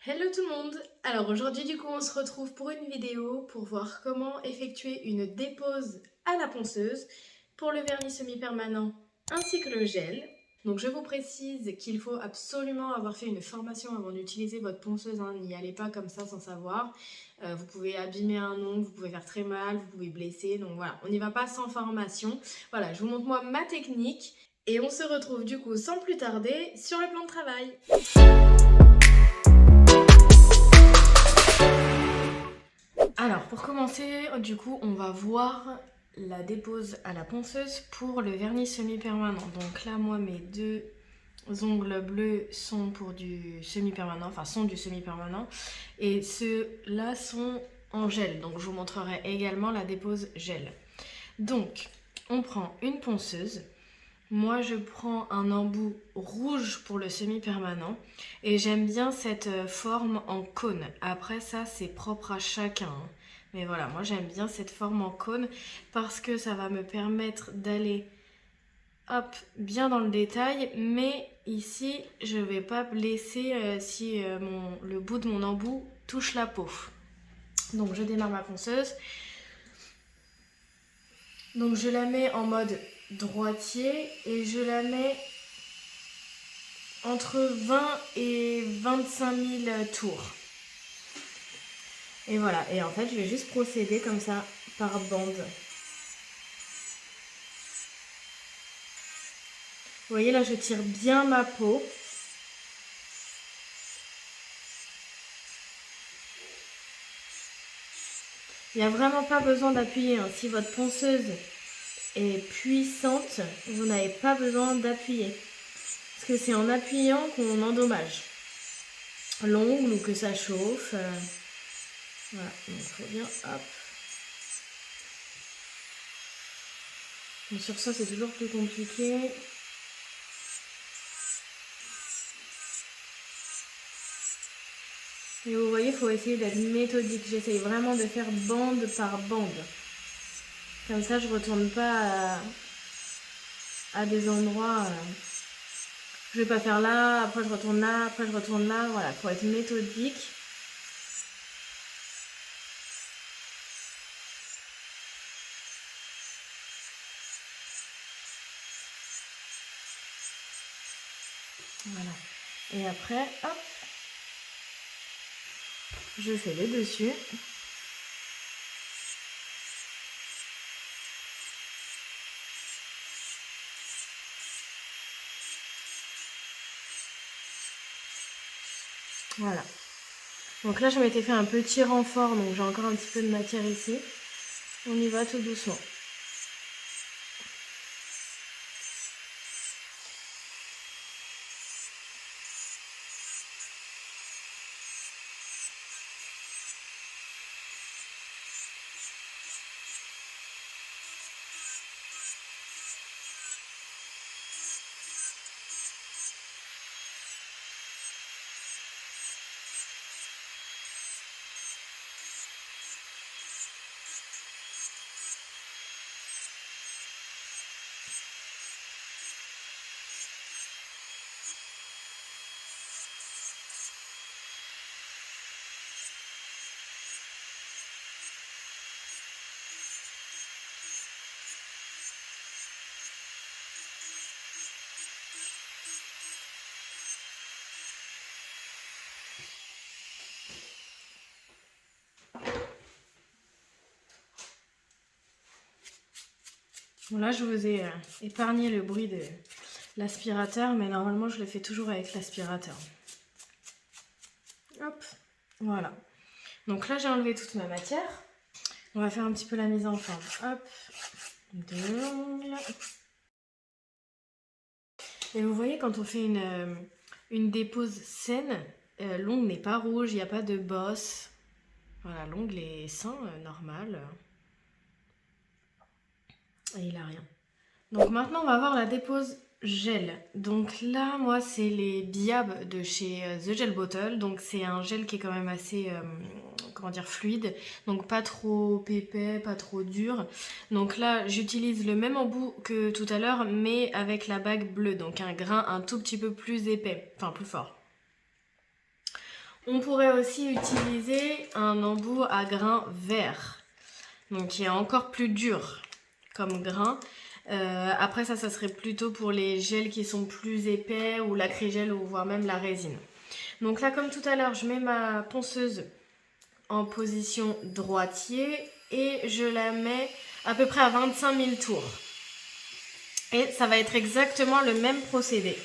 Hello tout le monde! Alors aujourd'hui du coup on se retrouve pour une vidéo pour voir comment effectuer une dépose à la ponceuse pour le vernis semi-permanent ainsi que le gel. Donc je vous précise qu'il faut absolument avoir fait une formation avant d'utiliser votre ponceuse, hein. N'y allez pas comme ça sans savoir. Vous pouvez abîmer un ongle, vous pouvez faire très mal, vous pouvez blesser, donc voilà, on n'y va pas sans formation. Voilà, je vous montre moi ma technique et on se retrouve du coup sans plus tarder sur le plan de travail. Alors, pour commencer, du coup, on va voir la dépose à la ponceuse pour le vernis semi-permanent. Donc là, moi, mes deux ongles bleus sont pour du semi-permanent, enfin sont du semi-permanent. Et ceux-là sont en gel. Donc je vous montrerai également la dépose gel. Donc, on prend une ponceuse. Moi, je prends un embout rouge pour le semi-permanent et j'aime bien cette forme en cône. Après ça, c'est propre à chacun, hein. Mais voilà, moi j'aime bien cette forme en cône parce que ça va me permettre d'aller hop, bien dans le détail. Mais ici, je ne vais pas blesser si le bout de mon embout touche la peau. Donc je démarre ma ponceuse. Donc je la mets en mode droitier et je la mets entre 20 et 25 000 tours. Et voilà, et en fait je vais juste procéder comme ça par bande. Vous voyez là, je tire bien ma peau. Il n'y a vraiment pas besoin d'appuyer, hein. Si votre ponceuse est puissante, vous n'avez pas besoin d'appuyer. Parce que c'est en appuyant qu'on endommage l'ongle ou que ça chauffe. Voilà, donc il faut bien, hop. Mais sur ça, c'est toujours plus compliqué. Et vous voyez, il faut essayer d'être méthodique. J'essaye vraiment de faire bande par bande. Comme ça, je ne retourne pas à des endroits. Je ne vais pas faire là, après je retourne là, après je retourne là. Voilà, il faut être méthodique. Voilà. Et après, hop, je fais le dessus. Voilà. Donc là, je m'étais fait un petit renfort, donc j'ai encore un petit peu de matière ici. On y va tout doucement. Bon, là, je vous ai épargné le bruit de l'aspirateur, mais normalement, je le fais toujours avec l'aspirateur. Hop, voilà. Donc là, j'ai enlevé toute ma matière. On va faire un petit peu la mise en forme. Hop, de l'ongle. Et vous voyez, quand on fait une dépose saine, l'ongle n'est pas rouge, il n'y a pas de bosse. Voilà, l'ongle est sain, normal. Et il n'a rien. Donc maintenant, on va voir la dépose gel. Donc là, moi, c'est les Biab de chez The Gel Bottle. Donc c'est un gel qui est quand même assez, comment dire, fluide. Donc pas trop épais, pas trop dur. Donc là, j'utilise le même embout que tout à l'heure, mais avec la bague bleue. Donc un grain un tout petit peu plus épais, enfin plus fort. On pourrait aussi utiliser un embout à grains verts, donc qui est encore plus dur comme grain. Après ça serait plutôt pour les gels qui sont plus épais ou l'acrygel ou voire même la résine. Donc là, comme tout à l'heure, je mets ma ponceuse en position droitier et je la mets à peu près à 25 000 tours. Et ça va être exactement le même procédé.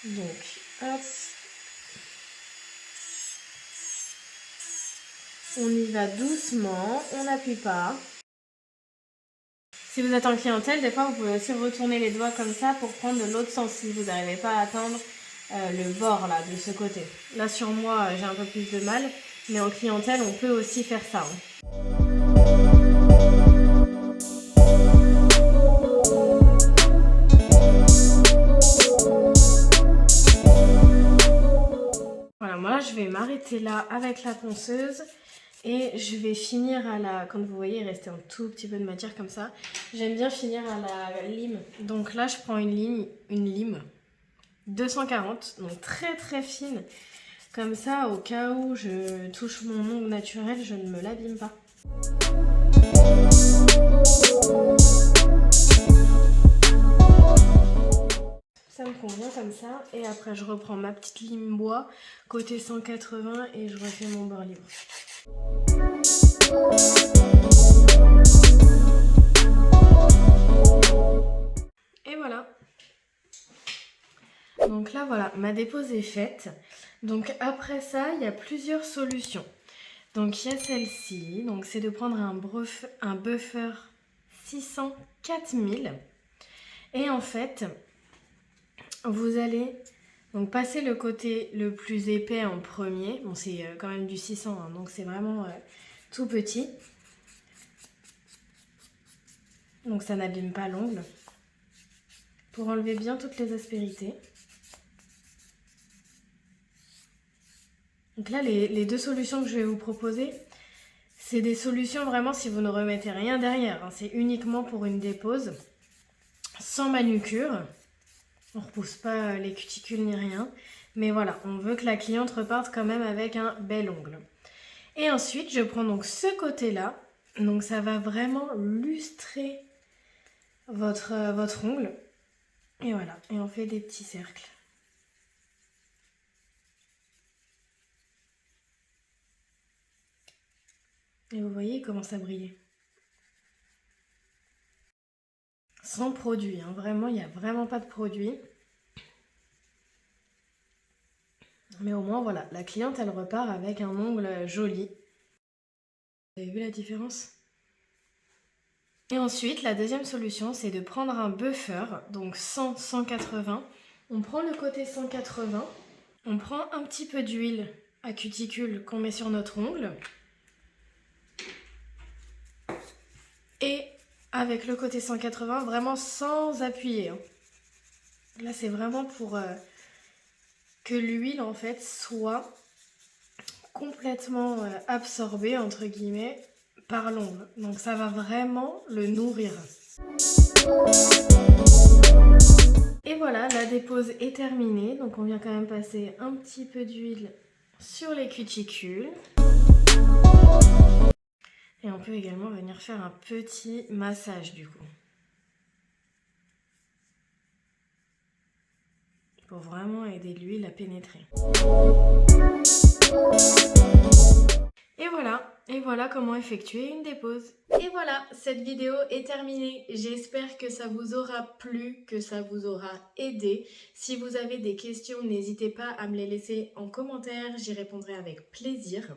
Donc, hop. On y va doucement, on n'appuie pas. Si vous êtes en clientèle, des fois vous pouvez aussi retourner les doigts comme ça pour prendre de l'autre sens si vous n'arrivez pas à atteindre le bord là de ce côté. Là sur moi j'ai un peu plus de mal, mais en clientèle on peut aussi faire ça. Voilà, moi je vais m'arrêter là avec la ponceuse. Et je vais finir à la... Comme vous voyez, il restait un tout petit peu de matière comme ça. J'aime bien finir à la lime. Donc là, je prends une lime 240, donc très très fine. Comme ça, au cas où je touche mon ongle naturel, je ne me l'abîme pas. Ça me convient comme ça. Et après, je reprends ma petite lime bois, côté 180, et je refais mon bord libre. Et voilà. Donc là voilà, ma dépose est faite. Donc après ça, il y a plusieurs solutions. Donc il y a celle-ci, donc c'est de prendre un buffer 600 4000. Et en fait, vous allez donc passer le côté le plus épais en premier. Bon, c'est quand même du 600, hein, donc c'est vraiment tout petit. Donc ça n'abîme pas l'ongle. Pour enlever bien toutes les aspérités. Donc là, les deux solutions que je vais vous proposer, c'est des solutions vraiment si vous ne remettez rien derrière. Hein. C'est uniquement pour une dépose, sans manucure. On ne repousse pas les cuticules ni rien. Mais voilà, on veut que la cliente reparte quand même avec un bel ongle. Et ensuite, je prends donc ce côté-là. Donc ça va vraiment lustrer votre ongle. Et voilà, et on fait des petits cercles. Et vous voyez, il commence à briller. Sans produit, hein. Vraiment, il n'y a vraiment pas de produit. Mais au moins, voilà, la cliente, elle repart avec un ongle joli. Vous avez vu la différence? Et ensuite, la deuxième solution, c'est de prendre un buffer, donc 100-180. On prend le côté 180, on prend un petit peu d'huile à cuticule qu'on met sur notre ongle. Et avec le côté 180, vraiment sans appuyer. Hein. Là, c'est vraiment pour que l'huile, en fait, soit complètement absorbée, entre guillemets, par l'ongle. Donc, ça va vraiment le nourrir. Et voilà, la dépose est terminée. Donc, on vient quand même passer un petit peu d'huile sur les cuticules. Et on peut également venir faire un petit massage du coup. Pour vraiment aider l'huile à pénétrer. Et voilà comment effectuer une dépose. Et voilà, cette vidéo est terminée. J'espère que ça vous aura plu, que ça vous aura aidé. Si vous avez des questions, n'hésitez pas à me les laisser en commentaire, j'y répondrai avec plaisir.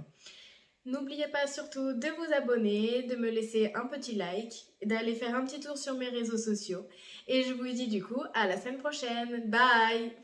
N'oubliez pas surtout de vous abonner, de me laisser un petit like, d'aller faire un petit tour sur mes réseaux sociaux. Et je vous dis du coup à la semaine prochaine. Bye!